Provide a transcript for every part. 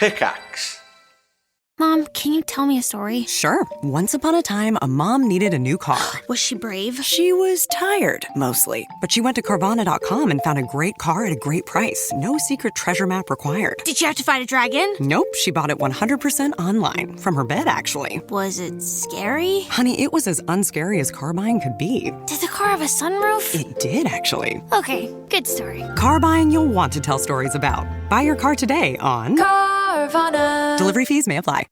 Pickaxe. Mom, can you tell me a story? Sure. Once upon a time, a mom needed a new car. Was she brave? She was tired, mostly. But she went to Carvana.com and found a great car at a great price. No secret treasure map required. Did she have to fight a dragon? Nope, she bought it 100% online. From her bed, actually. Was it scary? Honey, it was as unscary as car buying could be. Did the car have a sunroof? It did, actually. Okay, good story. Car buying you'll want to tell stories about. Buy your car today on Carvana. Delivery fees may apply.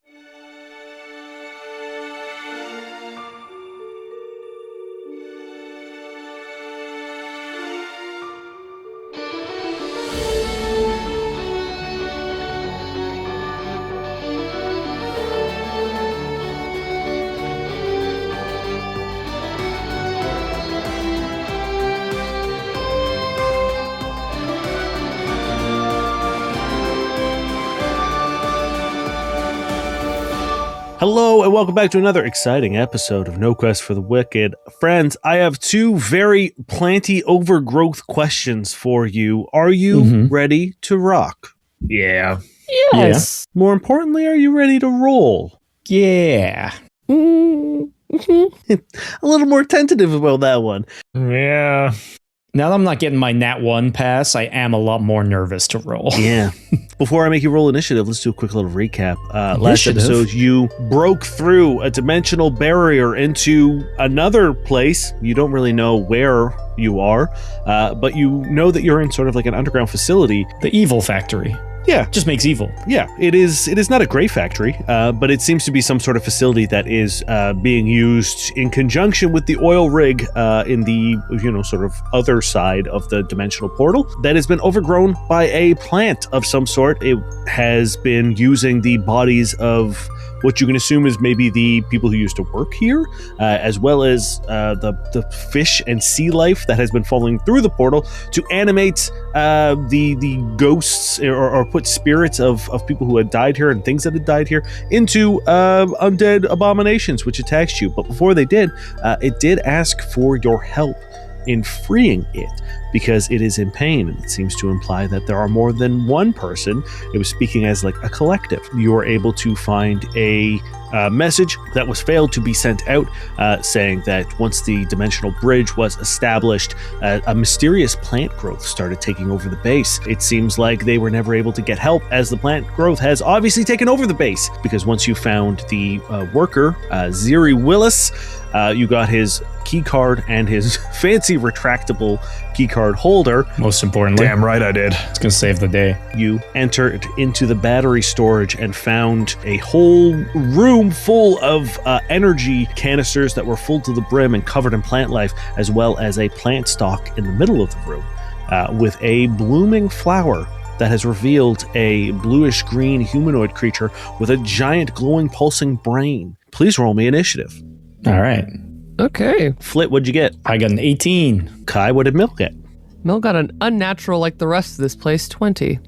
Hello and welcome back to another exciting episode of No Quest for the Wicked. Friends, I have two very planty overgrowth questions for you. Are you ready to rock? Yeah. Yes. Yeah. More importantly, are you ready to roll? Yeah. A little more tentative about that one. Yeah. Now that I'm not getting my Nat 1 pass, I am a lot more nervous to roll. Yeah. Before I make you roll initiative, let's do a quick little recap. Last Initiative? episode, you broke through a dimensional barrier into another place. You don't really know where you are, but you know that you're in sort of like an underground facility. The evil factory. Yeah. Just makes evil. Yeah, it is not a gray factory, but it seems to be some sort of facility that is being used in conjunction with the oil rig in the, sort of other side of the dimensional portal that has been overgrown by a plant of some sort. It has been using the bodies of what you can assume is maybe the people who used to work here, as well as the fish and sea life that has been falling through the portal to animate the ghosts or put spirits of people who had died here and things that had died here into undead abominations which attacked you. But before they did, it did ask for your help in freeing it because it is in pain, and it seems to imply that there are more than one person. It was speaking as like a collective. You were able to find a message that was failed to be sent out, saying that once the dimensional bridge was established, a mysterious plant growth started taking over the base. It seems like they were never able to get help, as the plant growth has obviously taken over the base, because once you found the worker, Ziri Willis, you got his key card and his fancy retractable key card holder. Most importantly. Damn right I did. It's going to save the day. You entered into the battery storage and found a whole room full of energy canisters that were full to the brim and covered in plant life, as well as a plant stalk in the middle of the room with a blooming flower that has revealed a bluish-green humanoid creature with a giant glowing pulsing brain. Please roll me initiative. All right. Okay. Flit, what'd you get? I got an 18. Kai, what did Mill get? Mel got an unnatural, like the rest of this place, 20.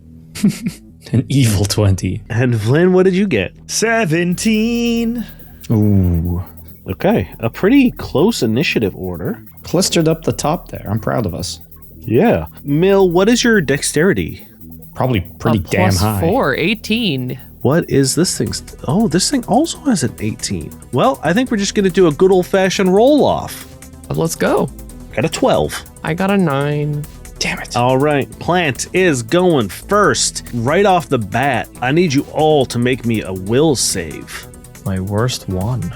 An evil 20. And Vlyn, what did you get? 17. Ooh. Okay, a pretty close initiative order. Clustered up the top there. I'm proud of us. Yeah. Mill, what is your dexterity? Probably pretty damn high. +4, 18. What is this thing's... Oh, this thing also has an 18. Well, I think we're just going to do a good old-fashioned roll-off. Let's go. Got a 12. I got a 9. Damn it. All right, Plant is going first. Right off the bat, I need you all to make me a will save. My worst one.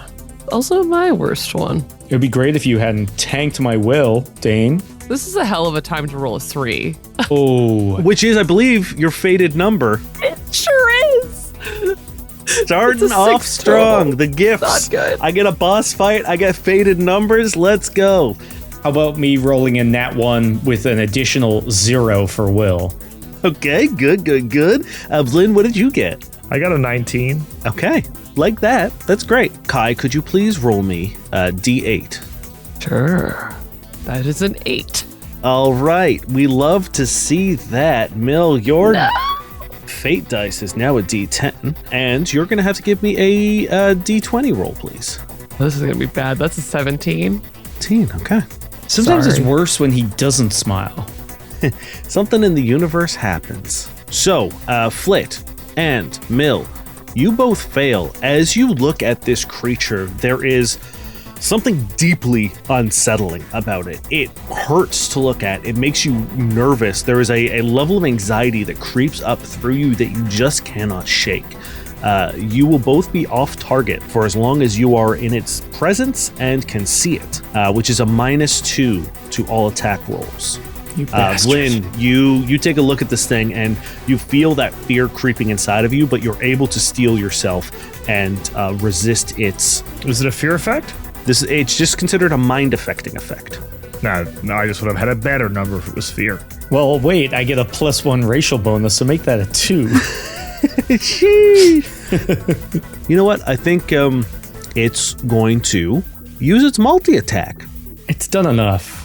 Also my worst one. It would be great if you hadn't tanked my will, Dane. This is a hell of a time to roll a 3. Oh. Which is, I believe, your fated number. It sure is. Starting It's a off 6 strong. total. The gifts. Not good. I get a boss fight. I get fated numbers. Let's go. How about me rolling in Nat 1 with an additional 0 for will? Okay, good. Vlyn, what did you get? I got a 19. Okay, like that. That's great. Kai, could you please roll me a D8? Sure. That is an 8. All right, we love to see that. Mill, your fate dice is now a D10, and you're going to have to give me a D20 roll, please. This is going to be bad. That's a 17. 17, okay. Sometimes Sorry. it's worse when he doesn't smile. Something in the universe happens. So, Flit, and Mill, you both fail. As you look at this creature, there is something deeply unsettling about it. It hurts to look at. It makes you nervous. There is a level of anxiety that creeps up through you that you just cannot shake. You will both be off target for as long as you are in its presence and can see it, which is a -2 to all attack rolls. Vlyn, you take a look at this thing and you feel that fear creeping inside of you, but you're able to steel yourself and resist its... Was it a fear effect? It's just considered a mind-affecting effect. No, I just would have had a better number if it was fear. Well, wait, I get a +1 racial bonus, so make that a 2. You know what? I think it's going to use its multi-attack. It's done enough.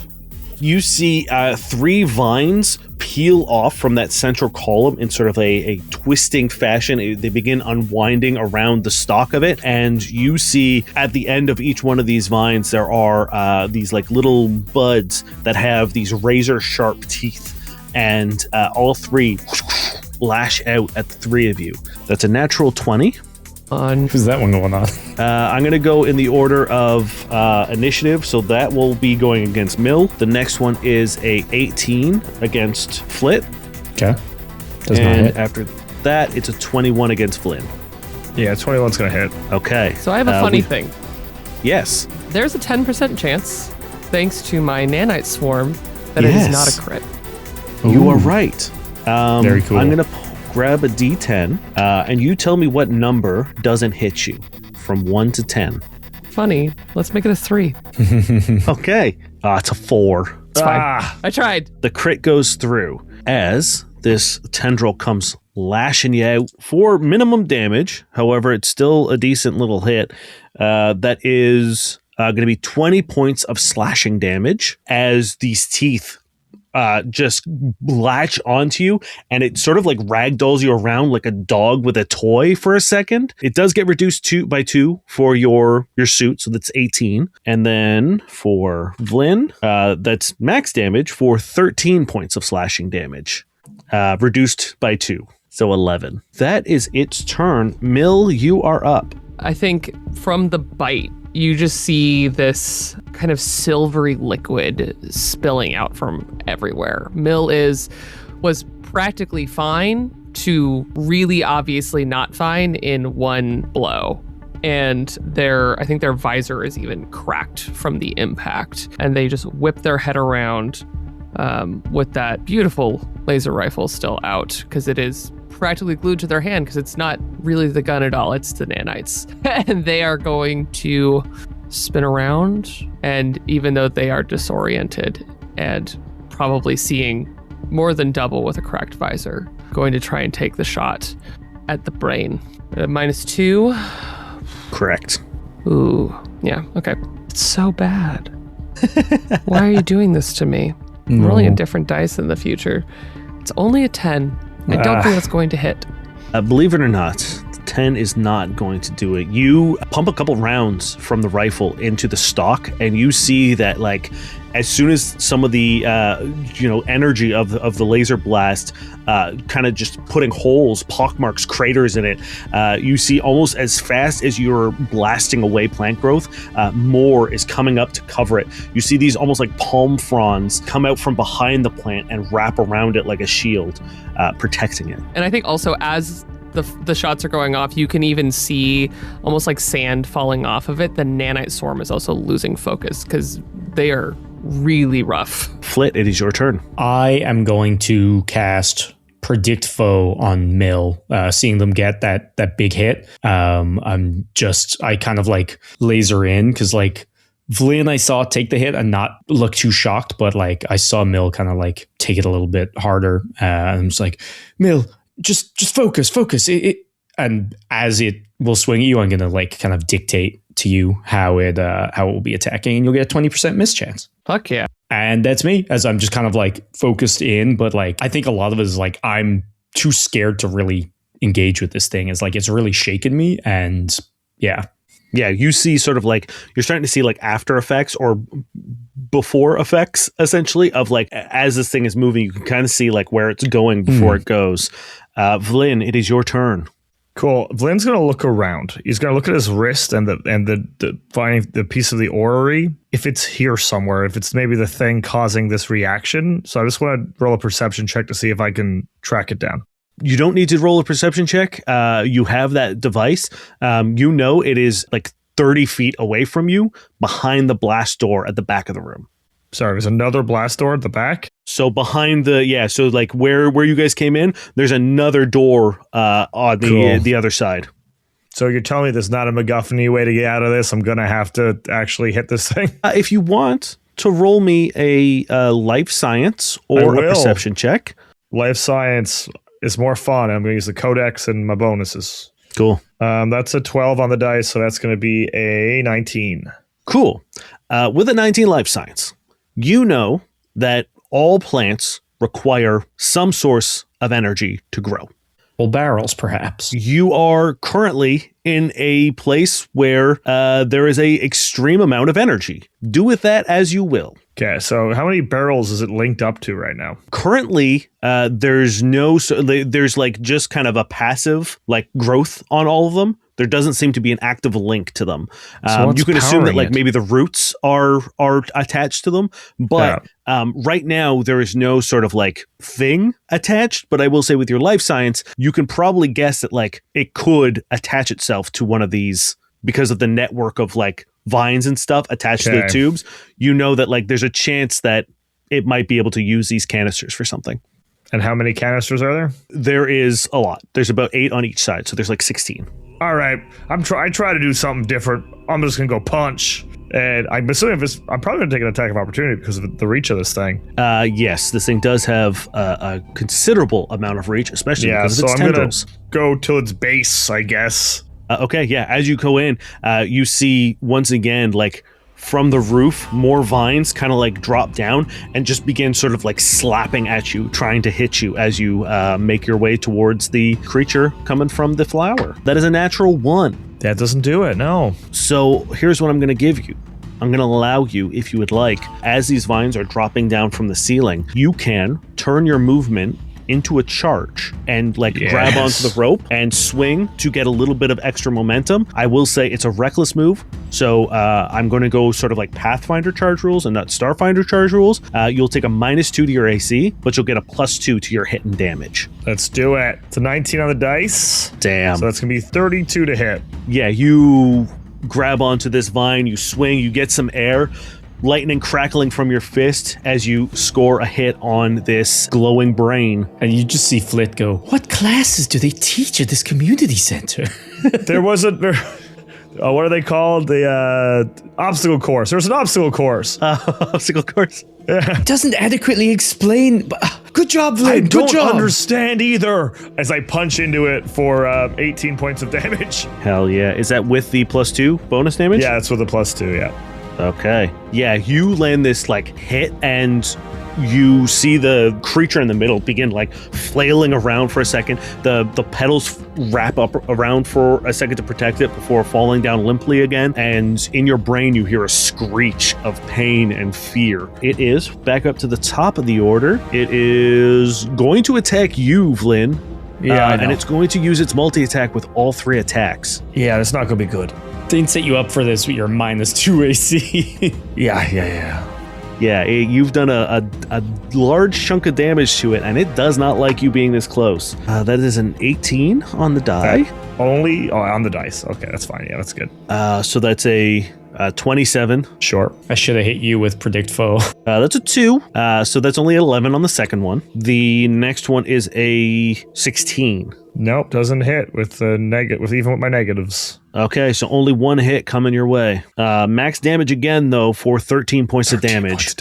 You see 3 vines peel off from that central column in sort of a twisting fashion. They begin unwinding around the stalk of it, and you see at the end of each one of these vines there are these like little buds that have these razor sharp teeth, and all 3 lash out at the 3 of you. That's a natural 20. Who's that one going on? I'm going to go in the order of initiative, so that will be going against Mill. The next one is a 18 against Flit. Okay. Does not And hit. after that, it's a 21 against Vlyn. Yeah, 21's going to hit. Okay. So I have a funny thing. Yes. There's a 10% chance, thanks to my nanite swarm, that it is Yes. not a crit. You are right. Very cool. I'm going to grab a D10, and you tell me what number doesn't hit you from 1 to 10. Funny. Let's make it a 3. Okay. It's a 4. It's fine. I tried. The crit goes through as this tendril comes lashing you out for minimum damage. However, it's still a decent little hit. That is going to be 20 points of slashing damage as these teeth just latch onto you, and it sort of like ragdolls you around like a dog with a toy for a second. It does get reduced by 2 for your suit, so that's 18. And then for Vlyn, that's max damage for 13 points of slashing damage, reduced by 2, so 11. That is its turn. Mill, you are up. I think from the bite, you just see this kind of silvery liquid spilling out from everywhere. Mill was practically fine to really obviously not fine in one blow. And I think their visor is even cracked from the impact. And they just whip their head around with that beautiful laser rifle still out, because it is practically glued to their hand, because it's not really the gun at all, it's the nanites. And they are going to spin around, and even though they are disoriented and probably seeing more than double with a cracked visor, going to try and take the shot at the brain. -2. Correct. Ooh, yeah, okay. It's so bad. Why are you doing this to me? I'm rolling a different dice in the future. It's only a 10. I don't think that's going to hit. Believe it or not, 10 is not going to do it. You pump a couple rounds from the rifle into the stock, and you see that, like, as soon as some of the energy of the laser blast kind of just putting holes, pockmarks, craters in it, you see almost as fast as you're blasting away plant growth, more is coming up to cover it. You see these almost like palm fronds come out from behind the plant and wrap around it like a shield, protecting it. And I think also as the shots are going off, you can even see almost like sand falling off of it. The nanite swarm is also losing focus because they are really rough. Flit, it is your turn. I am going to cast Predict Foe on Mill, seeing them get that big hit. I kind of like laser in, because like Vlyn I saw take the hit and not look too shocked, but like I saw Mill kind of like take it a little bit harder. I'm just like, Mill, just focus. And as it will swing at you, I'm gonna like kind of dictate to you how it will be attacking, and you'll get a 20% miss chance. Fuck yeah. And that's me, as I'm just kind of like focused in, but like I think a lot of it is like I'm too scared to really engage with this thing. It's like it's really shaken me, and yeah. Yeah, you see sort of like, you're starting to see like after effects or before effects, essentially, of like as this thing is moving, you can kind of see like where it's going before it goes. Vlyn, it is your turn. Cool. Vlyn's gonna look around. He's gonna look at his wrist and finding the piece of the orrery. If it's here somewhere, if it's maybe the thing causing this reaction. So I just want to roll a perception check to see if I can track it down. You don't need to roll a perception check. You have that device. You know it is like 30 feet away from you, behind the blast door at the back of the room. Sorry, there's another blast door at the back? So behind so like where you guys came in, there's another door on the other side. So you're telling me there's not a MacGuffin-y way to get out of this? I'm going to have to actually hit this thing? If you want to roll me a life science or a perception check. Life science is more fun. I'm going to use the codex and my bonuses. Cool. That's a 12 on the dice, so that's going to be a 19. Cool. With a 19 life science, you know that all plants require some source of energy to grow. Well, barrels, perhaps. You are currently in a place where there is a extreme amount of energy. Do with that as you will. Okay, so how many barrels is it linked up to right now? Currently, there's there's like just kind of a passive like growth on all of them. There doesn't seem to be an active link to them. You can assume that like maybe the roots are attached to them, but right now there is no sort of like thing attached. But I will say with your life science, you can probably guess that like it could attach itself to one of these because of the network of like vines and stuff attached to the tubes. You know that like there's a chance that it might be able to use these canisters for something. And how many canisters are there? There is a lot. There's about 8 on each side, so there's like 16. All right, I try to do something different. I'm just gonna go punch, and I'm assuming I'm probably gonna take an attack of opportunity because of the reach of this thing. Yes, this thing does have a considerable amount of reach, especially because of its tendrils. Gonna go to its base, I guess. Okay, yeah. As you go in, you see once again like from the roof, more vines kind of like drop down and just begin sort of like slapping at you, trying to hit you as you make your way towards the creature coming from the flower. That is a natural 1. That doesn't do it, no. So here's what I'm going to give you. I'm going to allow you, if you would like, as these vines are dropping down from the ceiling, you can turn your movement into a charge and like grab onto the rope and swing to get a little bit of extra momentum. I will say it's a reckless move, so I'm going to go sort of like Pathfinder charge rules and not Starfinder charge rules. You'll take a -2 to your AC, but you'll get a +2 to your hit and damage. Let's do it. It's a 19 on the dice. Damn. So that's going to be 32 to hit. Yeah, you grab onto this vine, you swing, you get some air, lightning crackling from your fist as you score a hit on this glowing brain. And you just see Flit go, "What classes do they teach at this community center?" There was what are they called? The obstacle course. There's an obstacle course. Obstacle course? It doesn't adequately explain. Good job, Vlyn. I Good job. don't understand either. As I punch into it for 18 points of damage. Hell yeah. Is that with the +2 bonus damage? Yeah, it's with a +2, yeah. Okay. Yeah, you land this like hit and you see the creature in the middle begin like flailing around for a second. The petals wrap up around for a second to protect it before falling down limply again. And in your brain, you hear a screech of pain and fear. It is back up to the top of the order. It is going to attack you, Vlyn. Yeah, and it's going to use its multi-attack with all 3 attacks. Yeah, that's not going to be good. Didn't set you up for this with your -2 AC. Yeah. Yeah, you've done a large chunk of damage to it, and it does not like you being this close. That is an 18 on the die. On the dice. Okay, that's fine. Yeah, that's good. So that's a 27. Sure. I should have hit you with Predict Foe. That's a 2. So that's only 11 on the second one. The next one is a 16. Nope, doesn't hit with even with my negatives. Okay, so only 1 hit coming your way. Max damage again, though, for 13 points of damage.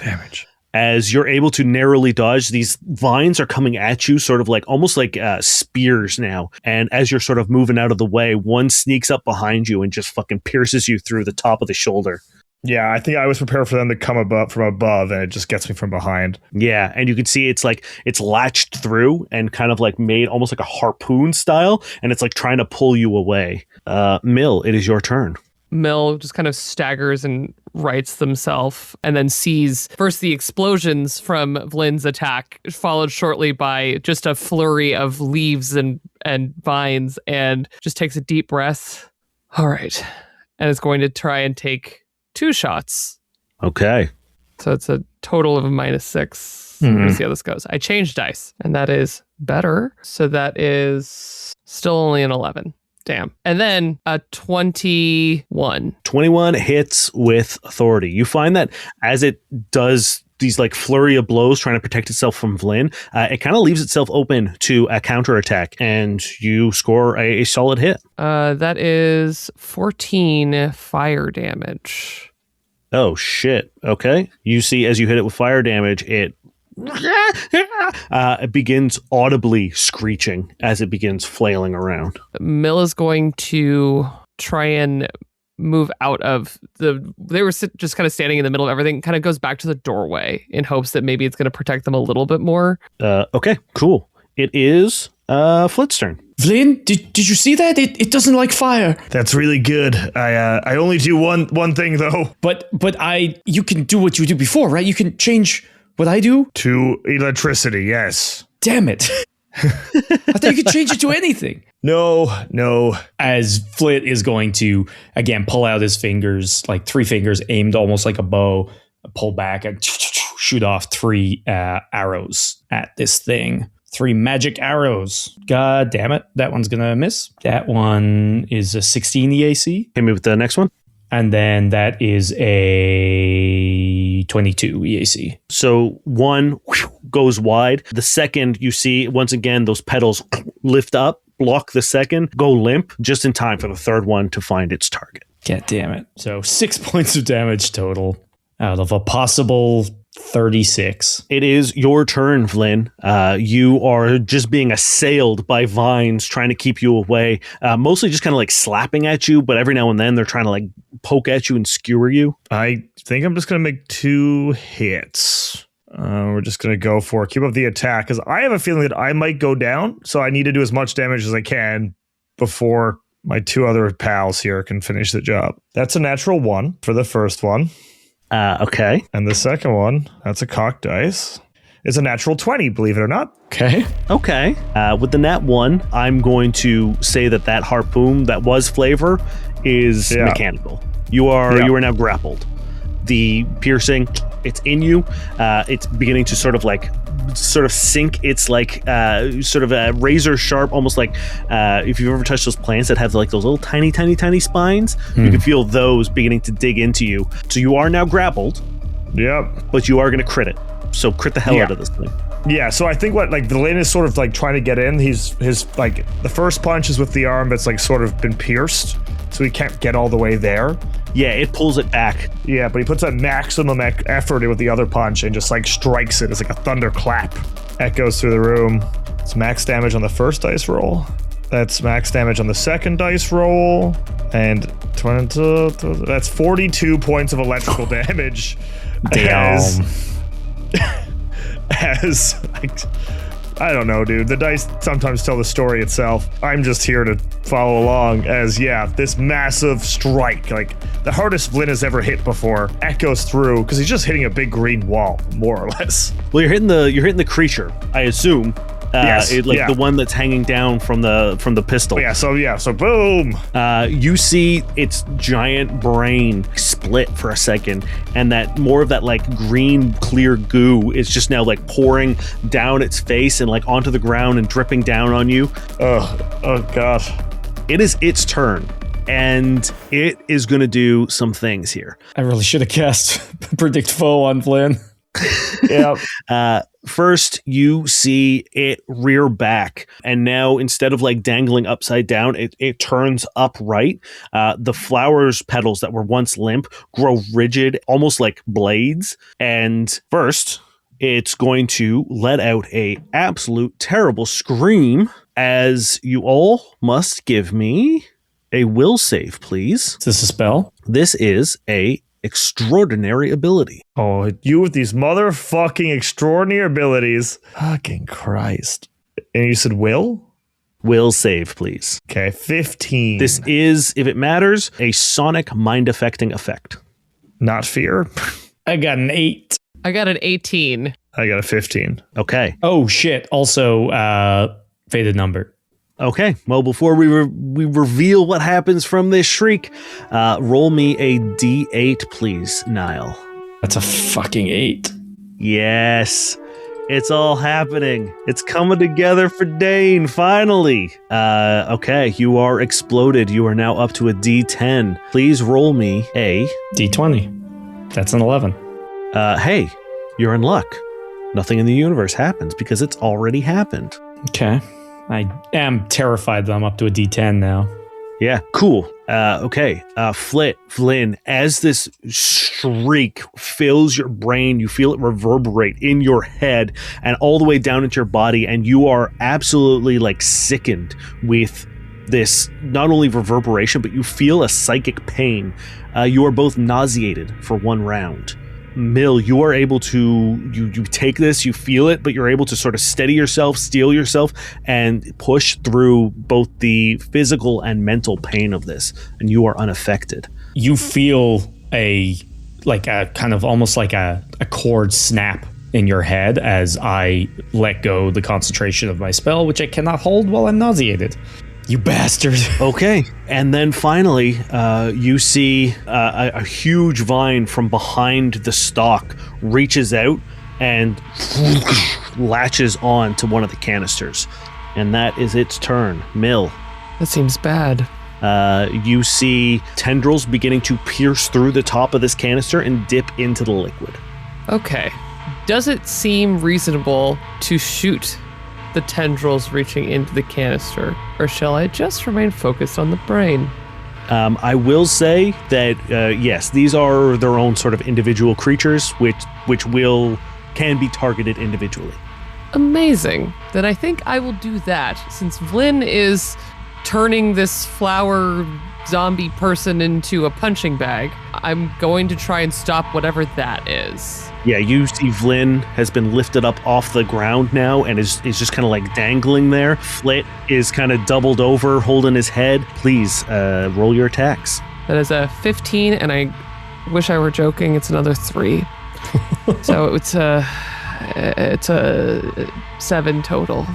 As you're able to narrowly dodge, these vines are coming at you sort of like almost like spears now. And as you're sort of moving out of the way, one sneaks up behind you and just fucking pierces you through the top of the shoulder. Yeah, I think I was prepared for them to come from above, and it just gets me from behind. Yeah, and you can see it's like it's latched through and kind of like made almost like a harpoon style, and it's like trying to pull you away. Mill, it is your turn. Mill just kind of staggers and rights themselves and then sees first the explosions from Vlyn's attack, followed shortly by just a flurry of leaves and vines, and just takes a deep breath. All right. And is going to try and take 2 shots. Okay. So it's a total of a -6. We're going to see how this goes. I changed dice, and that is better. So that is still only an 11. Damn. And then a 21. 21 hits with authority. You find that as it does these like flurry of blows trying to protect itself from Vlyn, it kind of leaves itself open to a counterattack, and you score a solid hit. That is 14 fire damage. Oh, shit. Okay. You see, as you hit it with fire damage, it begins audibly screeching as it begins flailing around. Mill is going to try and move out of they were just kind of standing in the middle of everything, kind of goes back to the doorway in hopes that maybe it's going to protect them a little bit more. Okay, cool. It is Flit's turn. Vlyn, did you see that? It doesn't like fire. That's really good. I only do one thing though. But you can do what you do before, right? You can change what I do To electricity, yes. Damn it. I thought you could change it to anything. No. As Flit is going to, again, pull out his fingers, like 3 fingers aimed almost like a bow, pull back and shoot off 3 arrows at this thing. 3 magic arrows. God damn it. That one's going to miss. That one is a 16 EAC. Hit me with the next one. And then that is a 22 EAC. So one goes wide. The second, you see, once again, those petals lift up, block the second, go limp, just in time for the third one to find its target. God damn it. So 6 points of damage total out of a possible 36. It is your turn, Vlyn. You are just being assailed by vines trying to keep you away, mostly just kind of like slapping at you, but every now and then they're trying to like poke at you and skewer you. I think I'm just going to make 2 hits. We're just going to go for keep up the attack because I have a feeling that I might go down, so I need to do as much damage as I can before my 2 other pals here can finish the job. That's a natural 1 for the first one. Okay. And the second one, that's a cocked dice. It's a natural 20, believe it or not. Okay. Okay. With the nat 1, I'm going to say that harpoon that was flavor is mechanical. You are now grappled. The piercing, it's in you. It's beginning to sort of sink. It's like sort of a razor sharp, almost like if you've ever touched those plants that have like those little tiny spines. You can feel those beginning to dig into you. So you are now grappled. Yep. But you are going to crit it. So crit the hell out of this thing. Yeah, so I think what like Vlyn is sort of like trying to get in. His like the first punch is with the arm that's like sort of been pierced, so he can't get all the way there. Yeah, it pulls it back. Yeah, but he puts a maximum effort in with the other punch and just like strikes it. It's like a thunderclap. Echoes through the room. It's max damage on the first dice roll. That's max damage on the second dice roll. And 20, that's 42 points of electrical damage. Damn. As I don't know, dude. The dice sometimes tell the story itself. I'm just here to follow along as, this massive strike, like the hardest Vlyn has ever hit before, echoes through because he's just hitting a big green wall, more or less. Well, you're hitting the creature, I assume. Yes, the one that's hanging down from the pistol. So boom. You see its giant brain split for a second, and that more of that like green clear goo is just now like pouring down its face and like onto the ground and dripping down on you. Oh god. It is its turn, and it is going to do some things here. I really should have cast Predict Foe on Vlyn. Yeah. First, you see it rear back, and now instead of like dangling upside down, it turns upright. The flower's petals that were once limp grow rigid, almost like blades. And first, it's going to let out a absolute terrible scream as you all must give me a will save, please. Is this a spell? This is a extraordinary ability. Oh, you with these motherfucking extraordinary abilities. Fucking Christ. And you said will? Will save, please. Okay, 15. This is, if it matters, a sonic mind-affecting effect. Not fear. I got an 8. I got an 18. I got a 15. Okay. Oh, shit. Also, faded number. Okay. Well, before we reveal what happens from this shriek, roll me a D8, please, Niall. That's a fucking 8. Yes. It's all happening. It's coming together for Dane, finally. Okay, you are exploded. You are now up to a D10. Please roll me a... D20. That's an 11. Hey, you're in luck. Nothing in the universe happens because it's already happened. Okay. I am terrified that I'm up to a D10 now. Yeah, cool. Okay, Flit, Vlyn, as this shriek fills your brain, you feel it reverberate in your head and all the way down into your body, and you are absolutely like sickened with this, not only reverberation, but you feel a psychic pain. You are both nauseated for one round. Mill, you are able to, you take this, you feel it, but you're able to sort of steady yourself, steel yourself, and push through both the physical and mental pain of this, and you are unaffected. You feel almost like a cord snap in your head as I let go the concentration of my spell, which I cannot hold while I'm nauseated. You bastard. Okay. And then finally, you see a huge vine from behind the stalk reaches out and latches on to one of the canisters. And that is its turn. Mill. That seems bad. You see tendrils beginning to pierce through the top of this canister and dip into the liquid. Okay. Does it seem reasonable to shoot the tendrils reaching into the canister, or shall I just remain focused on the brain? I will say that yes, these are their own sort of individual creatures, which can be targeted individually. Amazing. Then I think I will do that, since Vlyn is turning this flower zombie person into a punching bag. I'm going to try and stop whatever that is. Yeah, you see Vlyn has been lifted up off the ground now and is just kind of like dangling there. Flit is kind of doubled over, holding his head. Please, roll your attacks. That is a 15, and I wish I were joking. It's another 3. So it's a 7 total.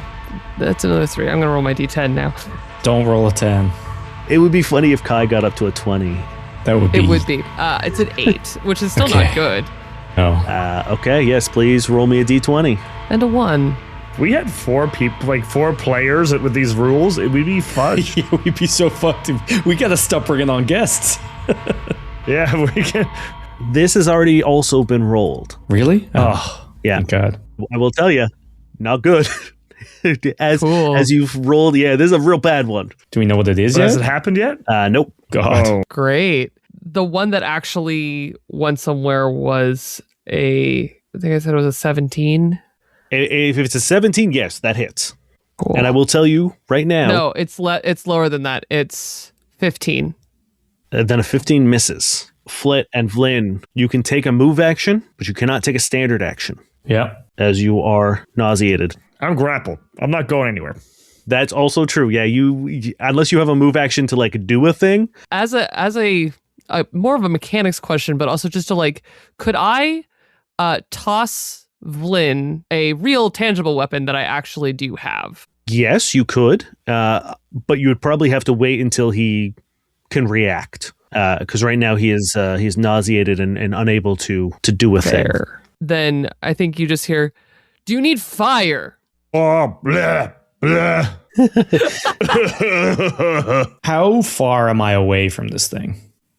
That's another 3. I'm going to roll my D10 now. Don't roll a 10. It would be funny if Kai got up to a 20. That would be... It would be. It's an 8, which is still Okay. not good. No. Okay, yes, please roll me a D20. And a 1. If we had 4 people, like 4 players with these rules, it would be fun. Yeah, we'd be so fucked. We gotta stop bringing on guests. Yeah, we can. This has already also been rolled. Really? Oh, Yeah, Thank God. I will tell you, not good. Cool. As you've rolled, yeah, this is a real bad one. Do we know what it is has yet? it happened yet? Nope. God. Oh, Great. The one that actually went somewhere was I think I said it was a 17. If it's a 17, yes, that hits. Cool. And I will tell you right now, No, it's lower than that. It's 15. then a 15 misses. Flit and Vlyn, you can take a move action, but you cannot take a standard action Yeah. as you are nauseated. I'm grappled. I'm not going anywhere. That's also true. Yeah, you unless you have a move action to like do a thing. As a more of a mechanics question, but also just to like, could I toss Vlyn a real tangible weapon that I actually do have? Yes, you could, but you would probably have to wait until he can react. Because right now he's nauseated and unable to do a thing. Fair. Then I think you just hear, "Do you need fire?" Oh, blah, blah. How far am I away from this thing?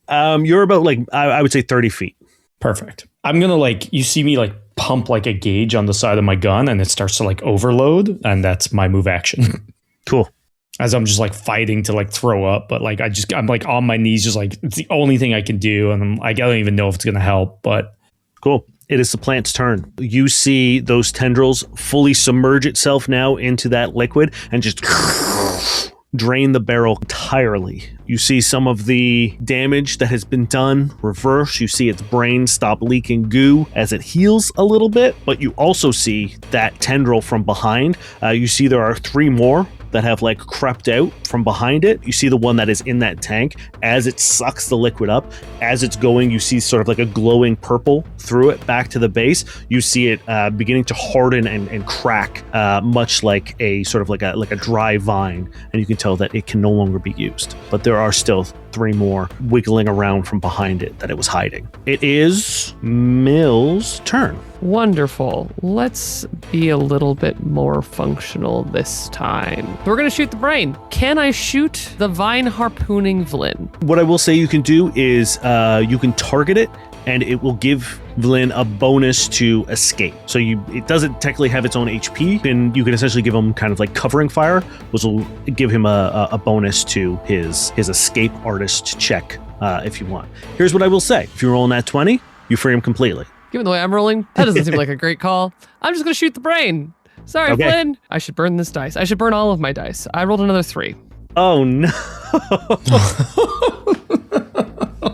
You're about like I would say 30 feet. Perfect. I'm gonna you see me like pump like a gauge on the side of my gun, and it starts to like overload, and that's my move action. Cool. As I'm just like fighting to like throw up, but like I'm like on my knees, just like it's the only thing I can do, and I don't even know if it's gonna help. But Cool. It is the plant's turn. You see those tendrils fully submerge itself now into that liquid and just drain the barrel entirely. You see some of the damage that has been done reverse. You see its brain stop leaking goo as it heals a little bit, but you also see that tendril from behind. You see there are 3 more that have like crept out from behind it. You see the one that is in that tank as it sucks the liquid up. As it's going, you see sort of like a glowing purple through it back to the base. You see it beginning to harden and crack, much like a sort of like a dry vine, and you can tell that it can no longer be used. But there are still 3 more wiggling around from behind it that it was hiding. It is Mill's turn. Wonderful. Let's be a little bit more functional this time. So we're going to shoot the brain. Can I shoot the vine harpooning Vlyn? What I will say you can do is you can target it, and it will give Vlyn a bonus to escape. So it doesn't technically have its own HP, and you can essentially give him kind of like covering fire, which will give him a bonus to his escape artist check if you want. Here's what I will say. If you roll in that 20, you free him completely. Given the way I'm rolling, that doesn't seem like a great call. I'm just going to shoot the brain. Sorry, Okay. Vlyn. I should burn this dice. I should burn all of my dice. I rolled another 3. Oh no.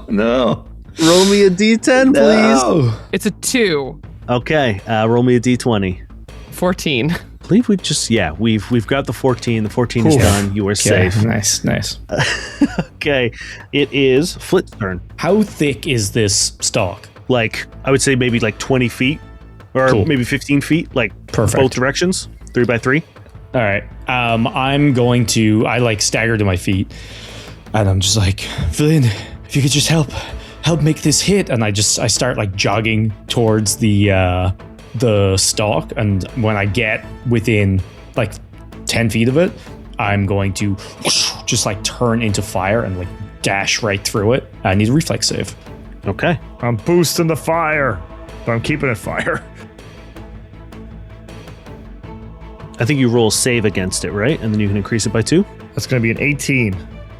No. Roll me a d10, please. It's a 2. Okay, roll me a d20. 14. I believe we've got the 14. The 14 is Cool. done. You are safe. Nice. Okay, it is Flit's turn. How thick is this stalk? Like, I would say maybe like 20 feet or Cool. maybe 15 feet, like Perfect. both directions, 3x3. All right. I'm going to. I like stagger to my feet, and I'm just like, Vlyn, if you could just help make this hit. And I start like jogging towards the stalk, and when I get within like 10 feet of it, I'm going to just like turn into fire and like dash right through it. I need a reflex save. Okay. I'm boosting the fire, but I'm keeping it fire. I think you roll save against it, right? And then you can increase it by 2. That's going to be an 18.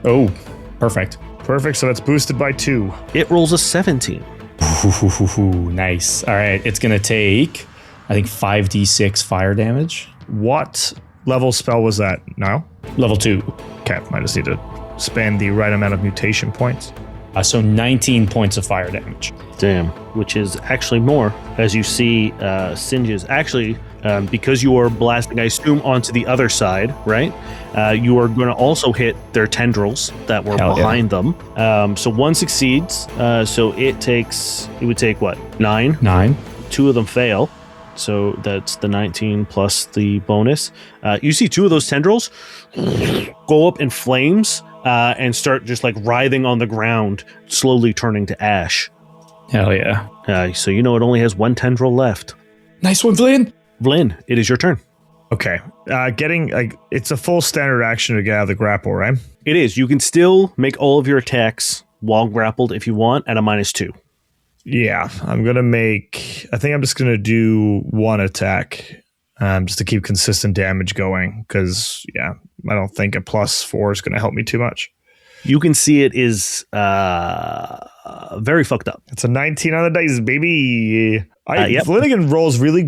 Oh, perfect. Perfect. So that's boosted by 2. It rolls a 17. Nice. All right. It's going to take, I think, 5d6 fire damage. What level spell was that now? Level 2. Okay, I just need to spend the right amount of mutation points. So 19 points of fire damage. Damn. Which is actually more, as you see singes. Actually, because you are blasting, I assume, onto the other side, right? You are going to also hit their tendrils that were Hell yeah. behind them. So one succeeds. So it would take what? 9? 9. 2 of them fail. So that's the 19 plus the bonus. You see 2 of those tendrils go up in flames and start just like writhing on the ground, slowly turning to ash. Hell yeah. So you know it only has 1 tendril left. Nice one, Vlyn. Vlyn, it is your turn. Okay. It's a full standard action to get out of the grapple, right? It is. You can still make all of your attacks while grappled if you want at a -2. Yeah. I think I'm just going to do 1 attack just to keep consistent damage going because, yeah, I don't think a +4 is going to help me too much. You can see it is very fucked up. It's a 19 on the dice, baby. Yep. Flanagan rolls really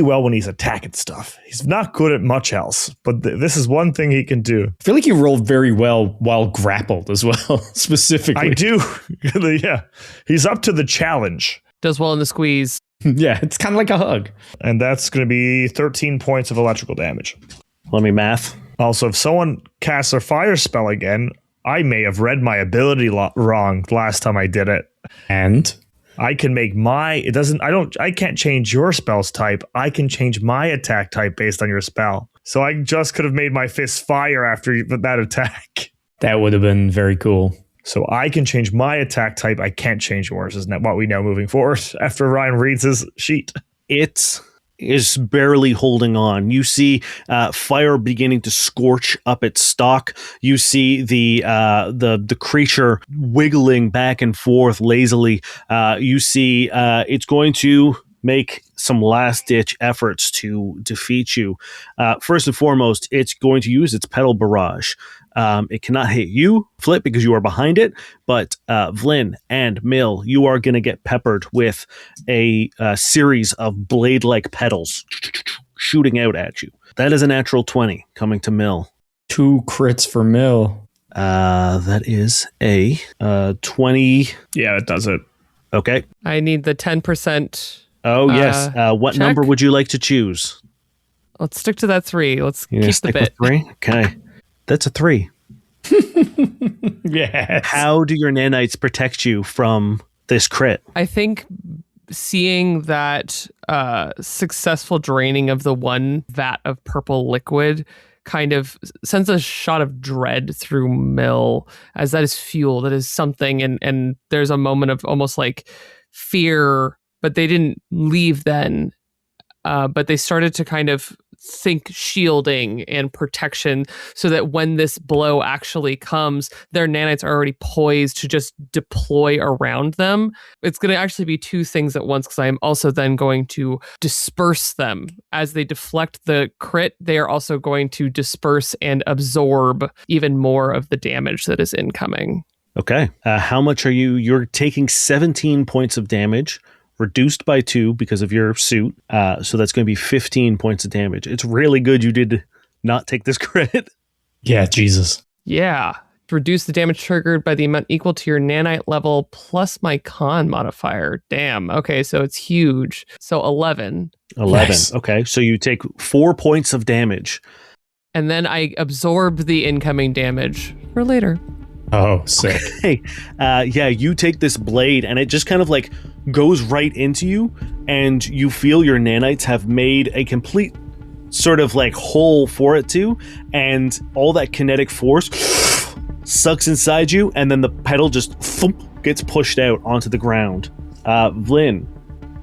well when he's attacking stuff. He's not good at much else, but this is one thing he can do. I feel like you rolled very well while grappled as well, specifically. I do. Yeah. He's up to the challenge. Does well in the squeeze. Yeah, it's kind of like a hug. And that's going to be 13 points of electrical damage. Let me math. Also, if someone casts a fire spell again, I may have read my ability wrong last time I did it. And I can make I can't change your spell's type. I can change my attack type based on your spell. So I just could have made my fist fire after that attack. that would have been very cool. So I can change my attack type. I can't change yours. Isn't that what we know moving forward after Ryan reads his sheet? It is barely holding on. You see fire beginning to scorch up its stalk. You see the creature wiggling back and forth lazily. You see it's going to make some last-ditch efforts to defeat you. First and foremost, it's going to use its petal barrage. It cannot hit you, Flit, because you are behind it, but Vlyn and Mill, you are going to get peppered with a series of blade-like petals shooting out at you. That is a natural 20 coming to Mill. 2 crits for Mill. That is a 20. Yeah, it does it. Okay. I need the 10%. Oh, yes. What check. number would you like to choose? Let's stick to that 3. Let's You're gonna keep the stick with bit. 3? Okay. That's a 3. Yes. How do your nanites protect you from this crit? I think seeing that successful draining of the one vat of purple liquid kind of sends a shot of dread through Mill, as that is fuel, that is something, and there's a moment of almost like fear, but they didn't leave then. But they started to kind of think shielding and protection so that when this blow actually comes, their nanites are already poised to just deploy around them. It's going to actually be 2 things at once, because I'm also then going to disperse them. As they deflect the crit, they are also going to disperse and absorb even more of the damage that is incoming. Okay. How much are you? You're taking 17 points of damage, reduced by 2 because of your suit. So that's going to be 15 points of damage. It's really good you did not take this crit. Yeah, Jesus. Yeah. Reduce the damage triggered by the amount equal to your nanite level plus my con modifier. Damn. Okay, so it's huge. So 11. 11. Nice. Okay. So you take 4 points of damage. And then I absorb the incoming damage for later. Oh, sick. Hey, yeah, you take this blade and it just kind of like goes right into you, and you feel your nanites have made a complete sort of like hole for it to, and all that kinetic force sucks inside you, and then the petal just thump, gets pushed out onto the ground. Vlyn,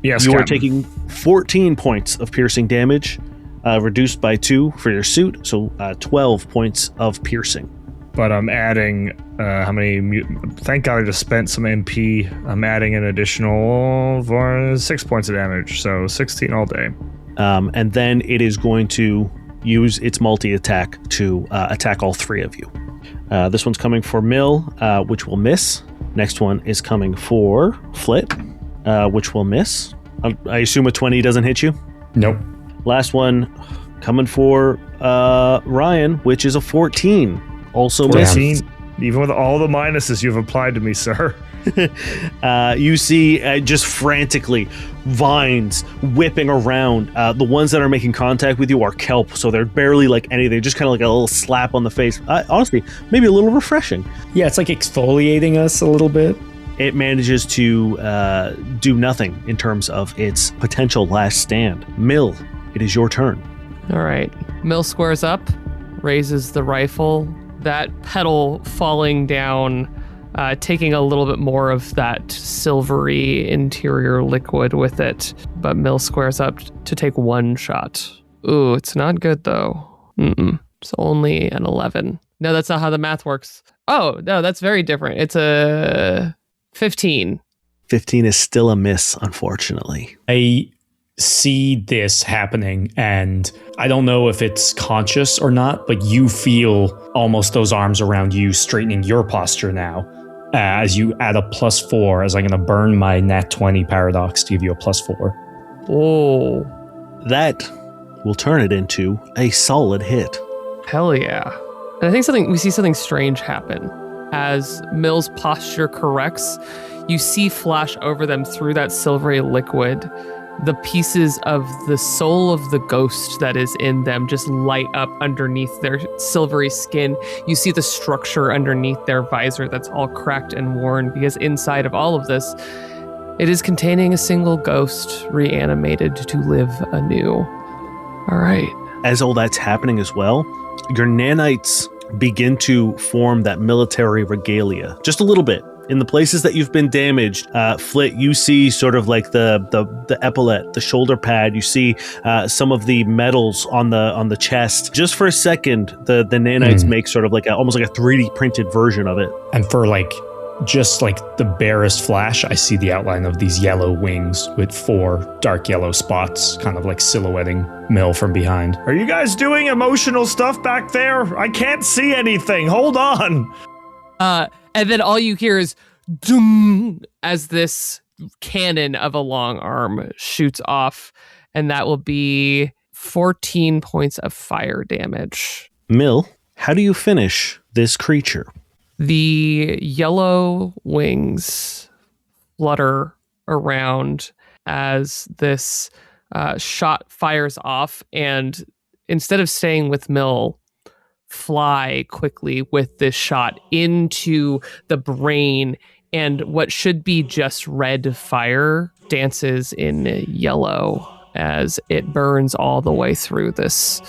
Yes, you are Captain. taking 14 points of piercing damage, reduced by 2 for your suit, so 12 points of piercing. But I'm adding how many? Thank God I just spent some MP. I'm adding an additional 6 points of damage, so 16 all day. And then it is going to use its multi-attack to attack all 3 of you. This one's coming for Mill, which will miss. Next one is coming for Flit, which will miss. I assume a 20 doesn't hit you? Nope. Last one coming for Ryan, which is a 14. Also missed. 14, even with all the minuses you've applied to me, sir. You see just frantically vines whipping around. The ones that are making contact with you are kelp, so they're barely like anything, just kind of like a little slap on the face. Honestly, maybe a little refreshing. Yeah, it's like exfoliating us a little bit. It manages to do nothing in terms of its potential last stand. Mill, it is your turn. All right. Mill squares up, raises the rifle. That petal falling down, taking a little bit more of that silvery interior liquid with it. But Mill squares up to take 1 shot. Ooh, it's not good though. It's only an 11. No, that's not how the math works. Oh, no, that's very different. It's a 15. 15 is still a miss, unfortunately. I see this happening, and I don't know if it's conscious or not, but you feel almost those arms around you straightening your posture now as you add a +4, as I'm going to burn my nat 20 paradox to give you a +4. Oh, That will turn it into a solid hit. hell yeah. And I think we see something strange happen. As Mill's posture corrects, you see flash over them through that silvery liquid. The pieces of the soul of the ghost that is in them just light up underneath their silvery skin. You see the structure underneath their visor that's all cracked and worn, because inside of all of this, it is containing a single ghost reanimated to live anew. All right. As all that's happening as well, your nanites begin to form that military regalia just a little bit. In the places that you've been damaged, Flit, you see sort of like the epaulette, the shoulder pad. You see some of the medals on the chest. Just for a second, the nanites make sort of like almost like a 3D printed version of it. And for just like the barest flash, I see the outline of these yellow wings with 4 dark yellow spots, kind of like silhouetting Mill from behind. Are you guys doing emotional stuff back there? I can't see anything. Hold on. And then all you hear is doom as this cannon of a long arm shoots off, and that will be 14 points of fire damage. Mill, how do you finish this creature? The yellow wings flutter around as this shot fires off, and instead of staying with Mill, fly quickly with this shot into the brain, and what should be just red fire dances in yellow as it burns all the way through this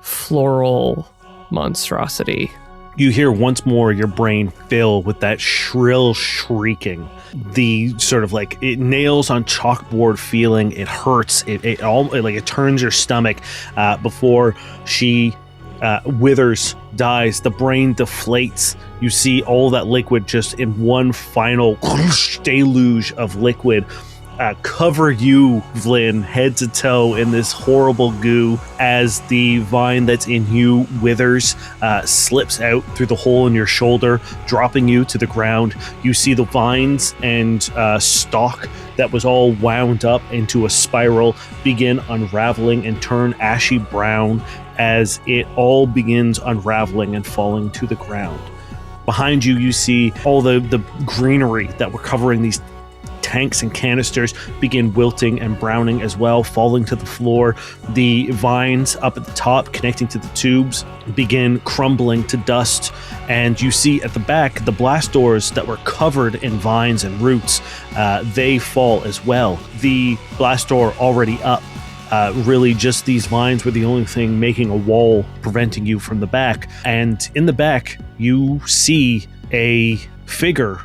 floral monstrosity. You hear once more your brain fill with that shrill shrieking. The sort of like it nails on chalkboard feeling. It hurts. It turns your stomach before she withers, dies. The brain deflates. You see all that liquid just in one final deluge of liquid cover you, Vlyn, head to toe in this horrible goo as the vine that's in you withers, slips out through the hole in your shoulder, dropping you to the ground. You see the vines and stalk that was all wound up into a spiral begin unraveling and turn ashy brown as it all begins unraveling and falling to the ground. Behind you, you see all the greenery that were covering these tanks and canisters begin wilting and browning as well, falling to the floor. The vines up at the top connecting to the tubes begin crumbling to dust, and you see at the back the blast doors that were covered in vines and roots, they fall as well. The blast door already up, really just these vines were the only thing making a wall preventing you from the back. And in the back you see a figure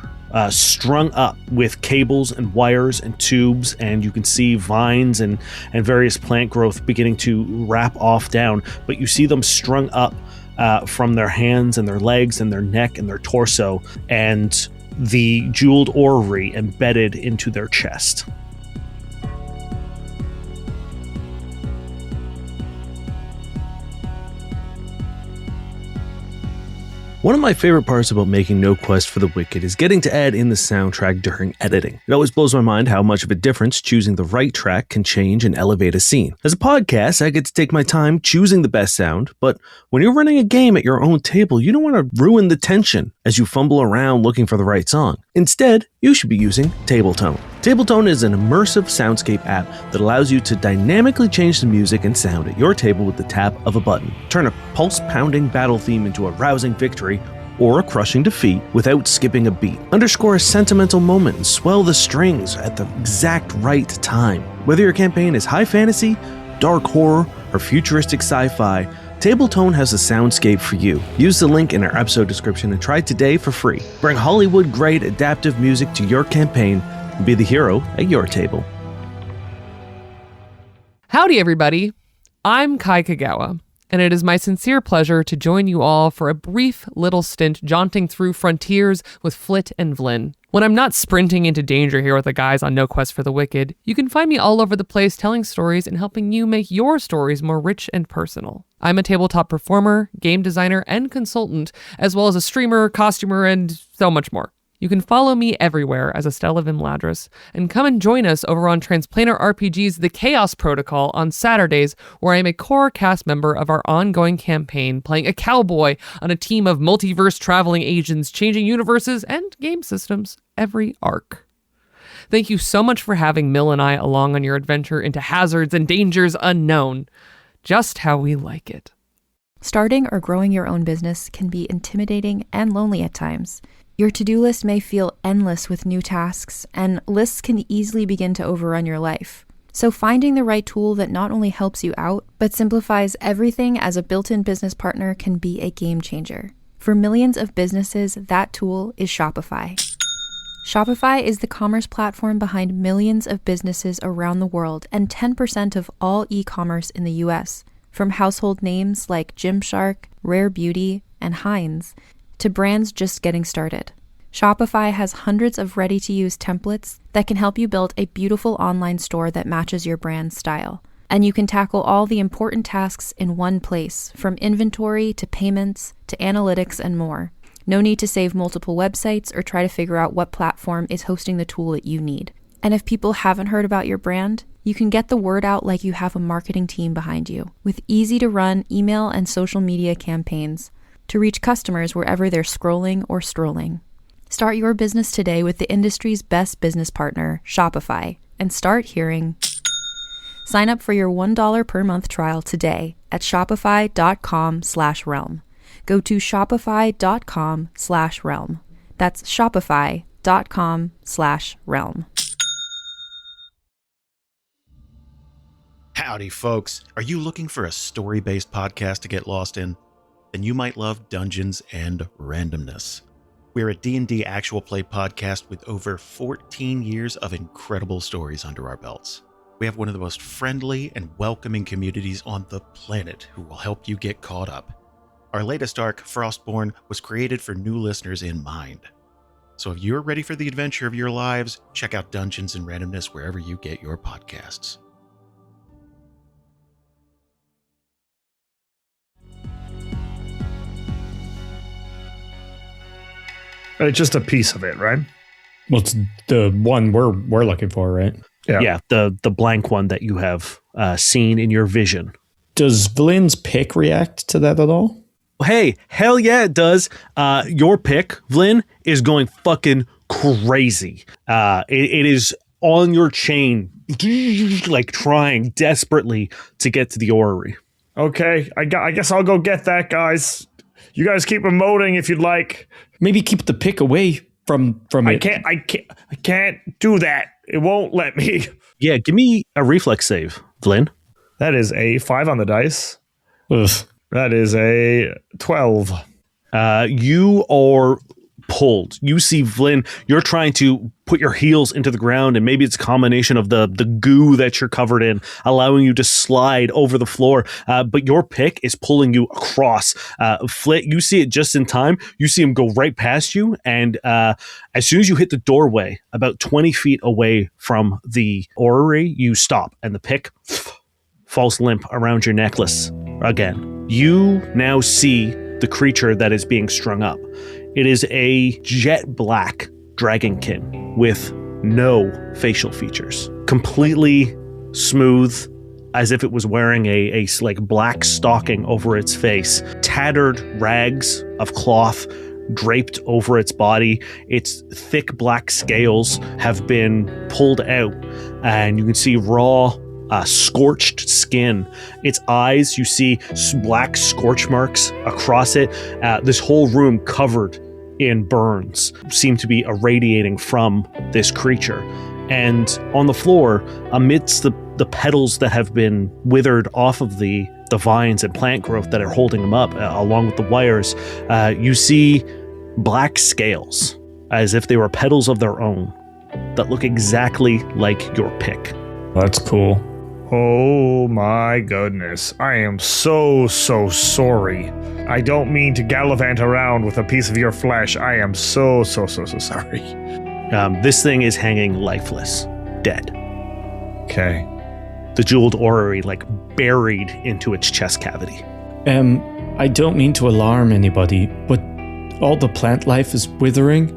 strung up with cables and wires and tubes, and you can see vines and various plant growth beginning to wrap off down, but you see them strung up from their hands and their legs and their neck and their torso, and the Jeweled Orrery embedded into their chest. One of my favorite parts about making No Quest for the Wicked is getting to add in the soundtrack during editing. It always blows my mind how much of a difference choosing the right track can change and elevate a scene. As a podcast, I get to take my time choosing the best sound, but when you're running a game at your own table, you don't want to ruin the tension as you fumble around looking for the right song. Instead, you should be using Tabletone. Tabletone is an immersive soundscape app that allows you to dynamically change the music and sound at your table with the tap of a button. Turn a pulse-pounding battle theme into a rousing victory or a crushing defeat without skipping a beat. Underscore a sentimental moment and swell the strings at the exact right time. Whether your campaign is high fantasy, dark horror, or futuristic sci-fi, Tabletone has a soundscape for you. Use the link in our episode description and try today for free. Bring Hollywood-grade adaptive music to your campaign and be the hero at your table. Howdy, everybody. I'm Kai Kagawa, and it is my sincere pleasure to join you all for a brief little stint jaunting through frontiers with Flit and Vlyn. When I'm not sprinting into danger here with the guys on No Quest for the Wicked, you can find me all over the place telling stories and helping you make your stories more rich and personal. I'm a tabletop performer, game designer, and consultant, as well as a streamer, costumer, and so much more. You can follow me everywhere as Estella Vimladris, and come and join us over on Transplanar RPG's The Chaos Protocol on Saturdays, where I am a core cast member of our ongoing campaign, playing a cowboy on a team of multiverse traveling agents changing universes and game systems every arc. Thank you so much for having Mill and I along on your adventure into hazards and dangers unknown. Just how we like it. Starting or growing your own business can be intimidating and lonely at times. Your to-do list may feel endless with new tasks, and lists can easily begin to overrun your life. So finding the right tool that not only helps you out, but simplifies everything as a built-in business partner can be a game changer. For millions of businesses, that tool is Shopify. Shopify is the commerce platform behind millions of businesses around the world and 10% of all e-commerce in the US. From household names like Gymshark, Rare Beauty, and Heinz, to brands just getting started. Shopify has hundreds of ready-to-use templates that can help you build a beautiful online store that matches your brand's style. And you can tackle all the important tasks in one place, from inventory to payments to analytics and more. No need to save multiple websites or try to figure out what platform is hosting the tool that you need. And if people haven't heard about your brand, you can get the word out like you have a marketing team behind you, with easy-to-run email and social media campaigns to reach customers wherever they're scrolling or strolling. Start your business today with the industry's best business partner, Shopify, and start hearing Sign up for your $1 per month trial today at shopify.com/realm. Go to shopify.com/realm. That's shopify.com/realm. Howdy, folks. Are you looking for a story-based podcast to get lost in? Then you might love Dungeons and Randomness. We're a D&D actual play podcast with over 14 years of incredible stories under our belts. We have one of the most friendly and welcoming communities on the planet who will help you get caught up. Our latest arc, Frostborn, was created for new listeners in mind. So if you're ready for the adventure of your lives, check out Dungeons and Randomness wherever you get your podcasts. It's just a piece of it, right? Well, it's the one we're looking for, right? Yeah, the blank one that you have seen in your vision. Does Vlyn's pick react to that at all? Hey, hell yeah, it does. Your pick, Vlyn, is going fucking crazy. It is on your chain, like trying desperately to get to the orrery. Okay, I guess I'll go get that, guys. You guys keep emoting if you'd like. Maybe keep the pick away from it. I can't do that. It won't let me. Yeah, give me a reflex save, Vlyn. That is a 5 on the dice. Ugh. That is a 12. You are pulled. You see Vlyn, you're trying to put your heels into the ground, and maybe it's a combination of the goo that you're covered in, allowing you to slide over the floor. But your pick is pulling you across. Flit, you see it just in time. You see him go right past you, and as soon as you hit the doorway, about 20 feet away from the orrery, you stop, and the pick falls limp around your necklace again. You now see the creature that is being strung up. It is a jet black dragonkin with no facial features. Completely smooth, as if it was wearing a like black stocking over its face. Tattered rags of cloth draped over its body. Its thick black scales have been pulled out, and you can see raw, scorched skin. Its eyes, you see black scorch marks across it. This whole room covered in burns seem to be irradiating from this creature. And on the floor, amidst the petals that have been withered off of the vines and plant growth that are holding them up, along with the wires, you see black scales, as if they were petals of their own, that look exactly like your pick. That's cool. Oh my goodness. I am so sorry. I don't mean to gallivant around with a piece of your flesh. I am so sorry. This thing is hanging lifeless, dead. Okay. The Jeweled Orrery, like, buried into its chest cavity. I don't mean to alarm anybody, but all the plant life is withering,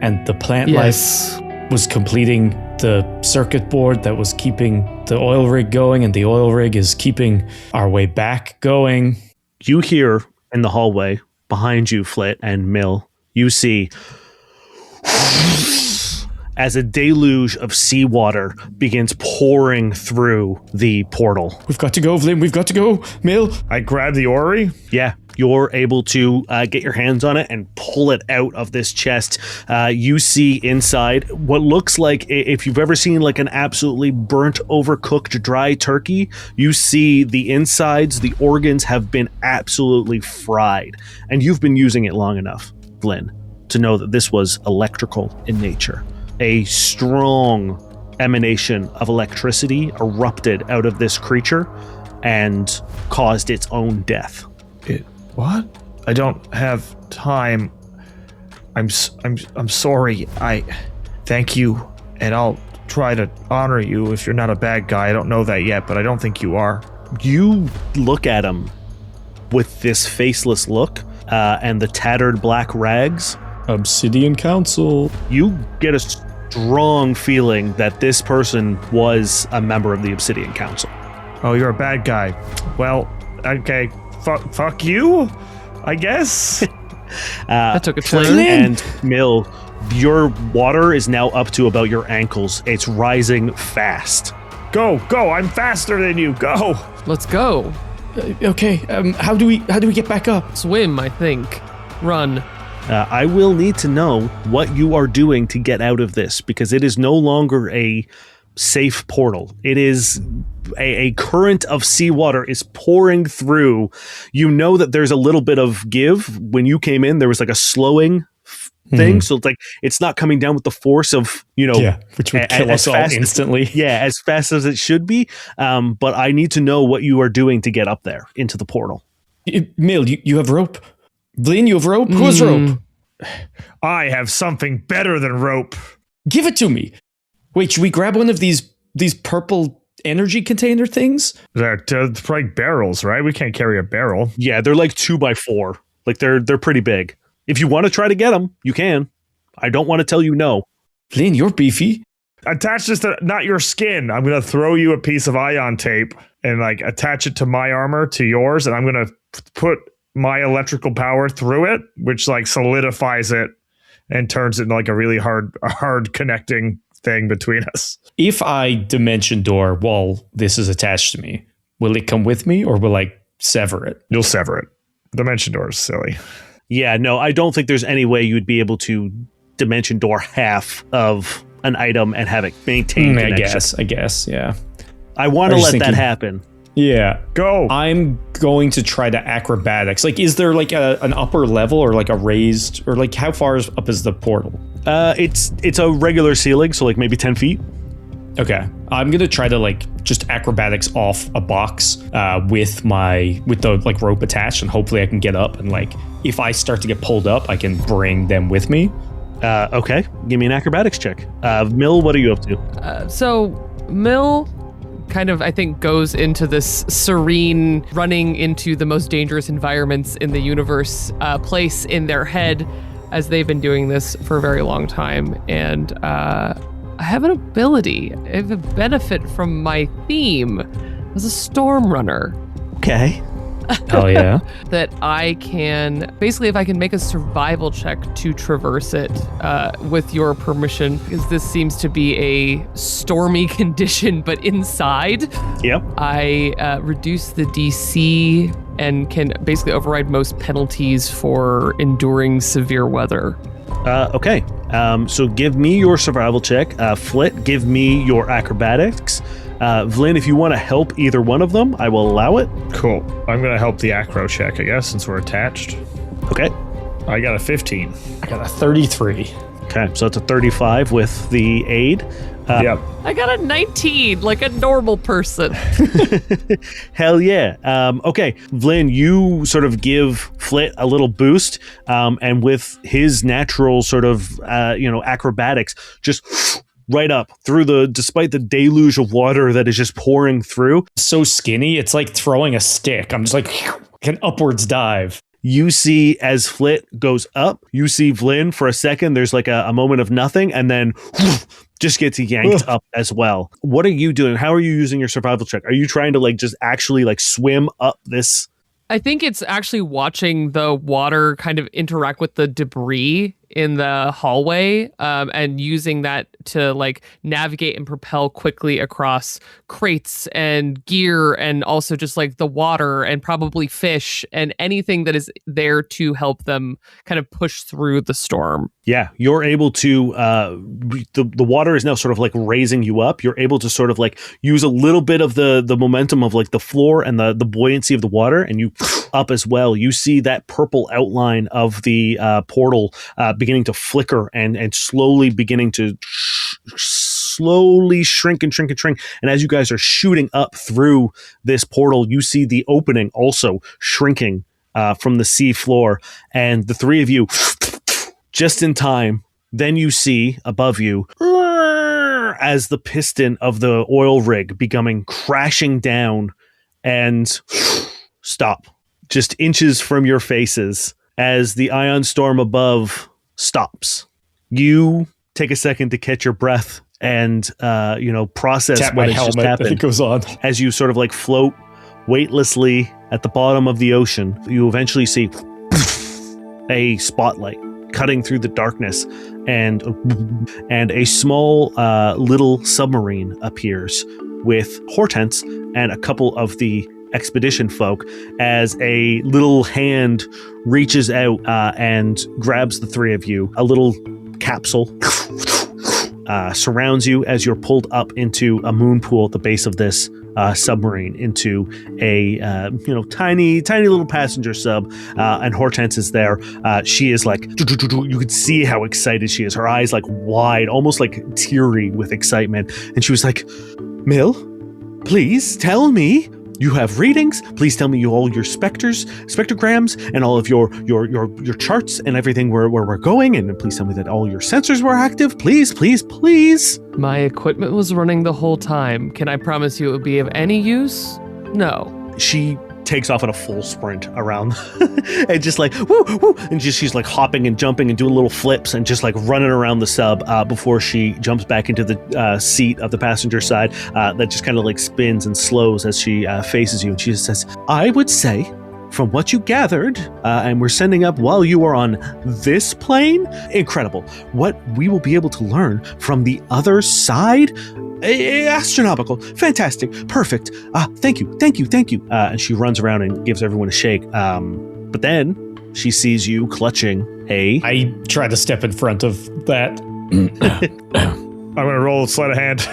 and the plant life was completing the circuit board that was keeping the oil rig going, and the oil rig is keeping our way back going. You hear in the hallway behind you, Flit and Mill, you see as a deluge of seawater begins pouring through the portal. We've got to go, Vlyn. We've got to go, Mill. I grab the orrery. Yeah, you're able to get your hands on it and pull it out of this chest. You see inside what looks like, if you've ever seen like an absolutely burnt, overcooked, dry turkey, you see the insides, the organs have been absolutely fried. And you've been using it long enough, Vlyn, to know that this was electrical in nature. A strong emanation of electricity erupted out of this creature and caused its own death. What? I don't have time. I'm sorry. I thank you, and I'll try to honor you if you're not a bad guy. I don't know that yet, but I don't think you are. You look at him with this faceless look and the tattered black rags. Obsidian Council. You get a strong feeling that this person was a member of the Obsidian Council. Oh, you're a bad guy. Well, okay. Fuck you, I guess. That took a turn. And Mill, your water is now up to about your ankles. It's rising fast. Go. I'm faster than you. Go. Let's go. Okay. How do we get back up? Swim, I think. Run. I will need to know what you are doing to get out of this, because it is no longer a safe portal. It is a current of seawater is pouring through. You know that there's a little bit of give. When you came in, there was like a slowing thing. So it's like it's not coming down with the force of, which would kill us all instantly. As fast as it should be. But I need to know what you are doing to get up there into the portal. Mill, you have rope. Vlyn, you have rope? Who has rope? I have something better than rope. Give it to me. Wait, should we grab one of these purple energy container things? They're like barrels, right? We can't carry a barrel. Yeah, they're like 2x4. Like they're pretty big. If you want to try to get them, you can. I don't want to tell you no. Vlyn, you're beefy. Attach this to not your skin. I'm going to throw you a piece of ion tape and like attach it to my armor to yours, and I'm going to put my electrical power through it, which like solidifies it and turns it into like a really hard connecting thing between us. If I dimension door while this is attached to me, will it come with me or will I sever it? You'll sever it. Dimension door is silly. Yeah, no, I don't think there's any way you'd be able to dimension door half of an item and have it maintain connection. I guess, yeah. I want to let that happen. Yeah. Go. I'm going to try to acrobatics. Like, is there like an upper level or like a raised, or like how far up is the portal? It's a regular ceiling, so like maybe 10 feet. Okay. I'm going to try to like just acrobatics off a box with the like rope attached, and hopefully I can get up, and like if I start to get pulled up, I can bring them with me. Okay. Give me an acrobatics check. Mill, what are you up to? So Mill kind of, I think, goes into this serene, running into the most dangerous environments in the universe place in their head, as they've been doing this for a very long time. And I have an ability. I have a benefit from my theme as a storm runner. Okay. Hell yeah. That I can, basically, if I can make a survival check to traverse it with your permission, because this seems to be a stormy condition, but inside. Yep. I reduce the DC and can basically override most penalties for enduring severe weather. Okay. So give me your survival check. Flit, give me your acrobatics. Vlyn, if you want to help either one of them, I will allow it. Cool. I'm going to help the acro check, I guess, since we're attached. Okay. I got a 15. I got a 33. Okay, so it's a 35 with the aid. Yep. I got a 19, like a normal person. Hell yeah. Okay, Vlyn, you sort of give Flit a little boost, and with his natural sort of, acrobatics, just right up through despite the deluge of water that is just pouring through. So skinny, it's like throwing a stick. I'm just like, an upwards dive. You see as Flit goes up, you see Vlyn for a second, there's like a moment of nothing, and then just gets yanked up as well. What are you doing? How are you using your survival check? Are you trying to like just actually like swim up this? I think it's actually watching the water kind of interact with the debris in the hallway, and using that to like navigate and propel quickly across crates and gear, and also just like the water and probably fish and anything that is there to help them kind of push through the storm. Yeah, you're able to, the water is now sort of like raising you up. You're able to sort of like use a little bit of the momentum of like the floor and the buoyancy of the water, and you up as well. You see that purple outline of the portal beginning to flicker and slowly beginning to slowly shrink. And as you guys are shooting up through this portal, you see the opening also shrinking from the sea floor, and the three of you just in time. Then you see above you as the piston of the oil rig becoming crashing down and stop just inches from your faces as the ion storm above stops. You take a second to catch your breath and process what has just happened. It goes on as you sort of like float weightlessly at the bottom of the ocean. You eventually see a spotlight cutting through the darkness, and a small little submarine appears with Hortense and a couple of the expedition folk as a little hand reaches out and grabs the three of you. A little capsule surrounds you as you're pulled up into a moon pool at the base of this submarine, into a tiny little passenger sub, and Hortense is there. She is like, you could see how excited she is. Her eyes like wide, almost like teary with excitement. And she was like, Mill, please tell me. You have readings. Please tell me all your spectrograms, and all of your charts and everything where we're going. And please tell me that all your sensors were active. Please, please, please. My equipment was running the whole time. Can I promise you it would be of any use? No. She takes off at a full sprint around and just like woo woo, and she's like hopping and jumping and doing little flips and just like running around the sub before she jumps back into the seat of the passenger side that just kind of like spins and slows as she faces you, and she just says, I would say from what you gathered, and we're sending up while you are on this plane, incredible. What we will be able to learn from the other side, astronomical, fantastic, perfect. Thank you. And she runs around and gives everyone a shake. But then she sees you clutching I try to step in front of that. I'm going to roll sleight of hand.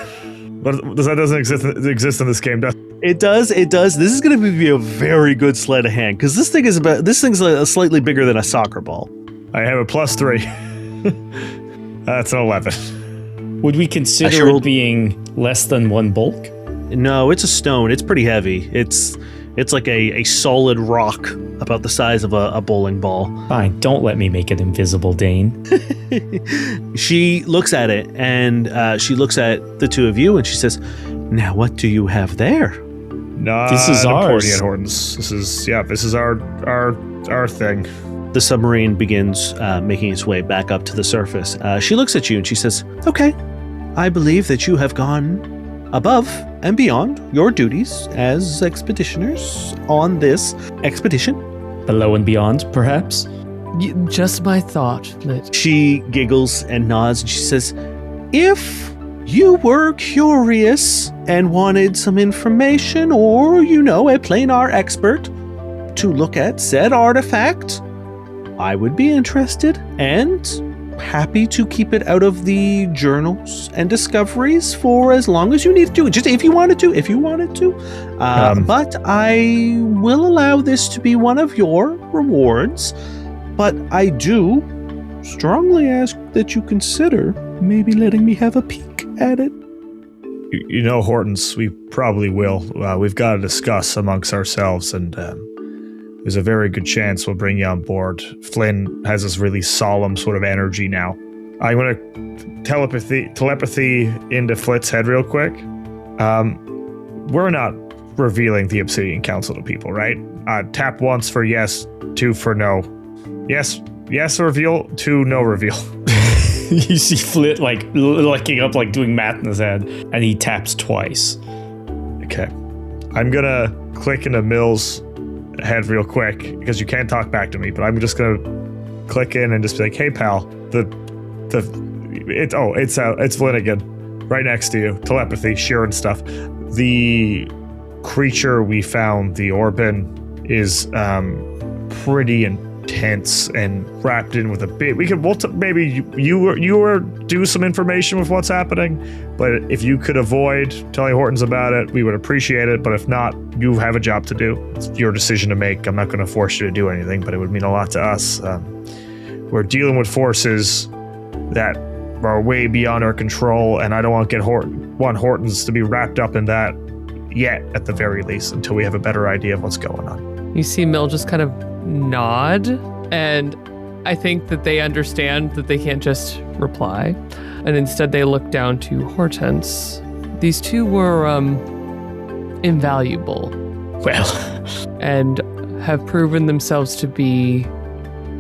But that doesn't exist in this game, does it? It does. This is going to be a very good sleight of hand, because this thing's slightly bigger than a soccer ball. I have a +3. That's an 11. Would we consider it being less than one bulk? No, it's a stone. It's pretty heavy. It's like a solid rock about the size of a bowling ball. Fine, don't let me make it invisible, Dane. She looks at it, and she looks at the two of you, and she says, now what do you have there? This is ours. This is our thing. The submarine begins making its way back up to the surface. She looks at you and she says, okay, I believe that you have gone above and beyond your duties as expeditioners on this expedition. Below and beyond, perhaps? Just my thought, Flit. She giggles and nods, and she says, if you were curious and wanted some information, or, a planar expert to look at said artifact, I would be interested and happy to keep it out of the journals and discoveries for as long as you need to. Just if you wanted to. But I will allow this to be one of your rewards. But I do strongly ask that you consider maybe letting me have a peek at it. Hortense, we probably will. We've got to discuss amongst ourselves, and there's a very good chance we'll bring you on board. Vlyn has this really solemn sort of energy now. I'm going to telepathy into Flit's head real quick. We're not revealing the Obsidian Council to people, right? Tap once for yes, 2 for no. Yes reveal, 2 no reveal. You see Flit like looking up, like doing math in his head, and he taps twice. Okay. I'm going to click into Mill's head real quick, because you can't talk back to me, but I'm just going to click in and just be like, hey pal, it's Vlyn again, right next to you, telepathy, sharing stuff. The creature we found, the Orban, is pretty intense and wrapped in with a bit. Maybe you do some information with what's happening, but if you could avoid telling Hortense about it, we would appreciate it. But if not, you have a job to do. It's your decision to make. I'm not going to force you to do anything, but it would mean a lot to us. We're dealing with forces that are way beyond our control, and I don't want Hortense to be wrapped up in that yet, at the very least, until we have a better idea of what's going on. You see Mill just kind of nod, and I think that they understand that they can't just reply, and instead they look down to Hortense. These two were invaluable. Well, and have proven themselves to be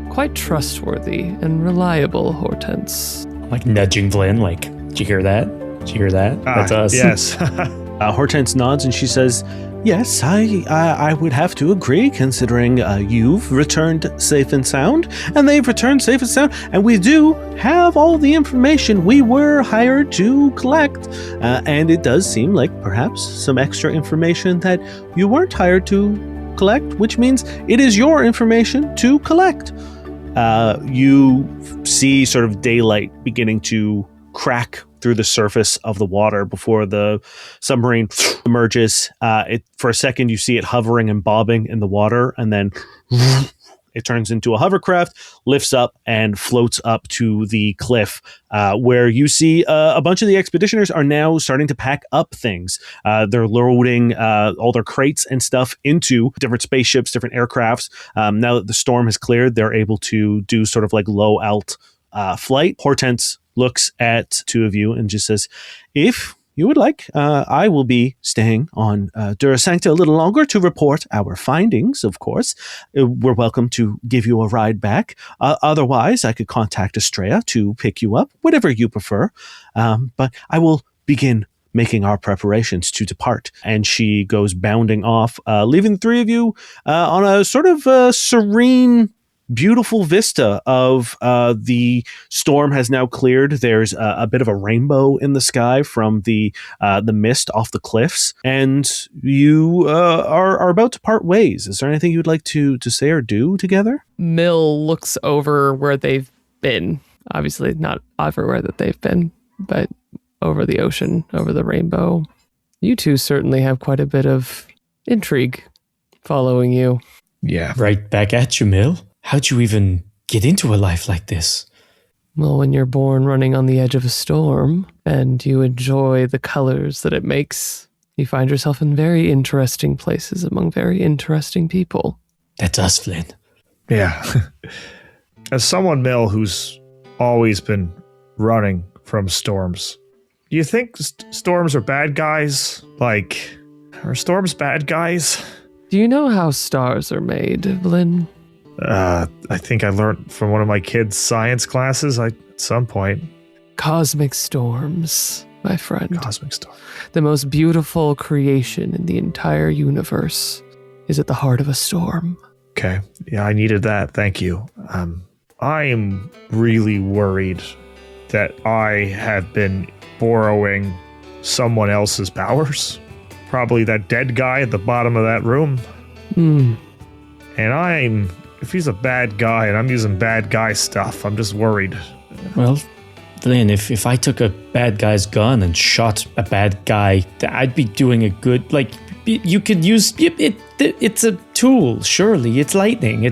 quite trustworthy and reliable, Hortense. Like nudging Vlyn, like, did you hear that? That's us. Yes. Hortense nods and she says, Yes, I would have to agree, considering you've returned safe and sound, and they've returned safe and sound, and we do have all the information we were hired to collect. And it does seem like perhaps some extra information that you weren't hired to collect, which means it is your information to collect. You see sort of daylight beginning to crack through the surface of the water before the submarine emerges. For a second, you see it hovering and bobbing in the water, and then it turns into a hovercraft, lifts up, and floats up to the cliff, where you see a bunch of the expeditioners are now starting to pack up things. They're loading all their crates and stuff into different spaceships, different aircrafts. Now that the storm has cleared, they're able to do sort of like low-alt flight. Hortense looks at two of you and just says, if you would like, I will be staying on Dura Sancta a little longer to report our findings, of course. We're welcome to give you a ride back. Otherwise, I could contact Estrella to pick you up, whatever you prefer. But I will begin making our preparations to depart. And she goes bounding off, leaving the three of you on a sort of serene, beautiful vista of the storm has now cleared. There's a bit of a rainbow in the sky from the mist off the cliffs, and you are about to part ways. Is there anything you'd like to say or do together? Mill looks over where they've been. Obviously not everywhere that they've been, but over the ocean, over the rainbow. You two certainly have quite a bit of intrigue following you. Yeah. Right back at you, Mill. How'd you even get into a life like this? Well, when you're born running on the edge of a storm and you enjoy the colors that it makes, you find yourself in very interesting places among very interesting people. That's us, Flynn. Yeah. As someone, Mill, who's always been running from storms, do you think storms are bad guys? Like, are storms bad guys? Do you know how stars are made, Vlyn? I think I learned from one of my kids' science classes at some point. Cosmic storms, my friend. Cosmic storm. The most beautiful creation in the entire universe is at the heart of a storm. Okay. Yeah, I needed that. Thank you. I am really worried that I have been borrowing someone else's powers. Probably that dead guy at the bottom of that room. And if he's a bad guy and I'm using bad guy stuff, I'm just worried. Well, Vlyn, if I took a bad guy's gun and shot a bad guy, I'd be doing a good, like, you could use, it's a tool, surely. It's lightning.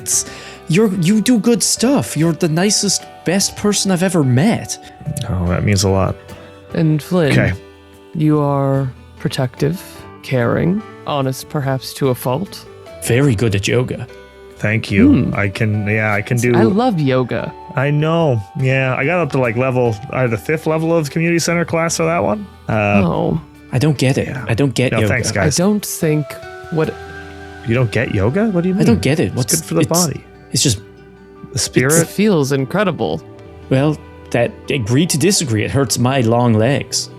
You do good stuff. You're the nicest, best person I've ever met. Oh, that means a lot. And Flynn, Okay. You are protective, caring, honest perhaps to a fault. Very good at yoga. Thank you. I can do. I love yoga. I know. Yeah, I got up to like the 5th level of community center class for that one. I don't get it. Yeah. I don't get No, yoga. thanks, guys. I don't think what... You don't get yoga? What do you mean? I don't get it. It's good for the body. It's just, The It spirit? feels incredible. well, that agree to disagree. It hurts my long legs.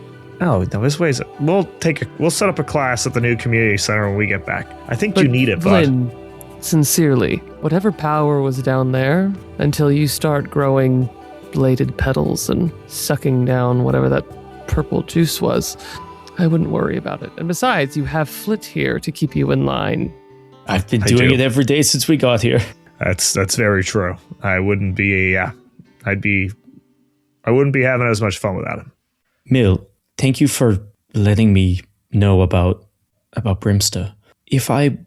Oh, no, this way's... We'll set up a class at the new community center when we get back. I think you need it, bud. Vlyn, sincerely, whatever power was down there, until you start growing bladed petals and sucking down whatever that purple juice was, I wouldn't worry about it. And besides, you have Flit here to keep you in line. I've been doing it every day since we got here. That's very true. I wouldn't be having as much fun without him. Mill, thank you for letting me know about Brimsta. If I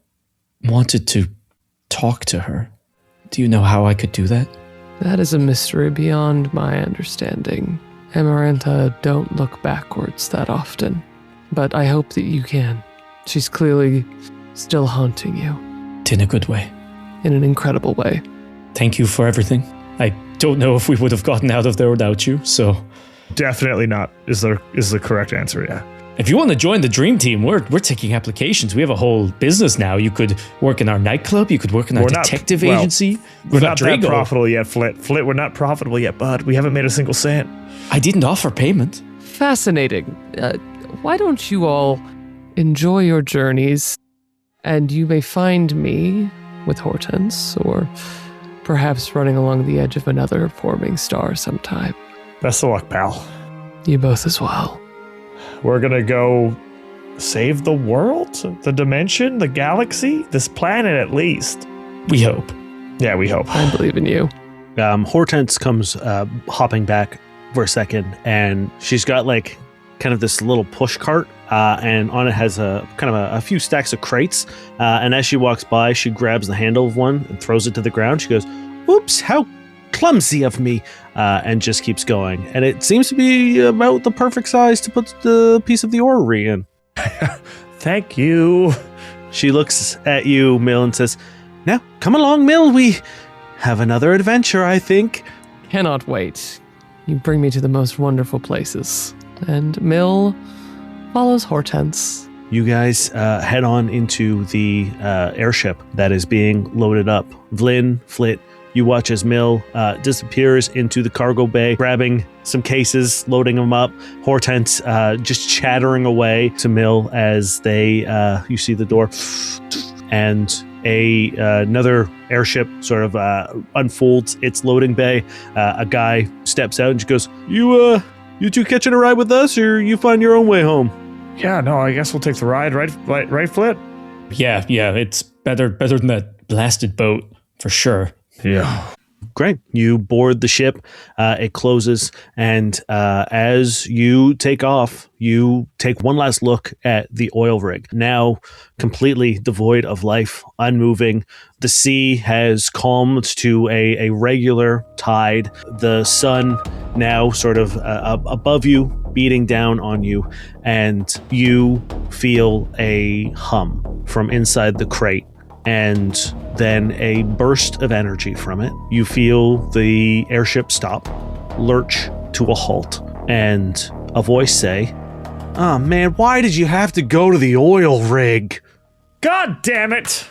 wanted to talk to her, do you know how I could do that? That is a mystery beyond my understanding. Amaranta don't look backwards that often, but I hope that you can. She's clearly still haunting you. In a good way. In an incredible way. Thank you for everything. I don't know if we would have gotten out of there without you, so... Definitely not is the correct answer, yeah. If you want to join the Dream Team, we're taking applications. We have a whole business now. You could work in our nightclub. You could work in our detective agency. We're not that profitable yet, Flit. Flit, we're not profitable yet, bud. We haven't made a single cent. I didn't offer payment. Fascinating. Why don't you all enjoy your journeys And you may find me with Hortense, or perhaps running along the edge of another forming star sometime. Best of luck, pal. You both as well. We're gonna go save the world, the dimension, the galaxy, this planet at least. We hope. Yeah, we hope. I believe in you. Hortense comes hopping back for a second, and she's got like kind of this little push cart, and on it has a kind of a few stacks of crates. And as she walks by, she grabs the handle of one and throws it to the ground. She goes, "Oops, how clumsy of me," and just keeps going. And it seems to be about the perfect size to put the piece of the orrery in. Thank you. She looks at you, Mill, and says, "Now, come along, Mill. We have another adventure, I think." Cannot wait. You bring me to the most wonderful places. And Mill follows Hortense. You guys head on into the airship that is being loaded up. Vlyn, Flit, you watch as Mill disappears into the cargo bay, grabbing some cases, loading them up. Hortense just chattering away to Mill as they, you see the door, and another airship sort of unfolds its loading bay. A guy steps out and she goes, You two catching a ride with us, or you find your own way home?" Yeah, no, I guess we'll take the ride, right, Flit? Yeah, it's better than that blasted boat, for sure. Yeah. Great. You board the ship, it closes, and as you take off, you take one last look at the oil rig, now completely devoid of life, unmoving. The sea has calmed to a regular tide. The sun now sort of above you, beating down on you, and you feel a hum from inside the crate. And then a burst of energy from it. You feel the airship stop, lurch to a halt, and a voice say, "Oh man, why did you have to go to the oil rig?" God damn it!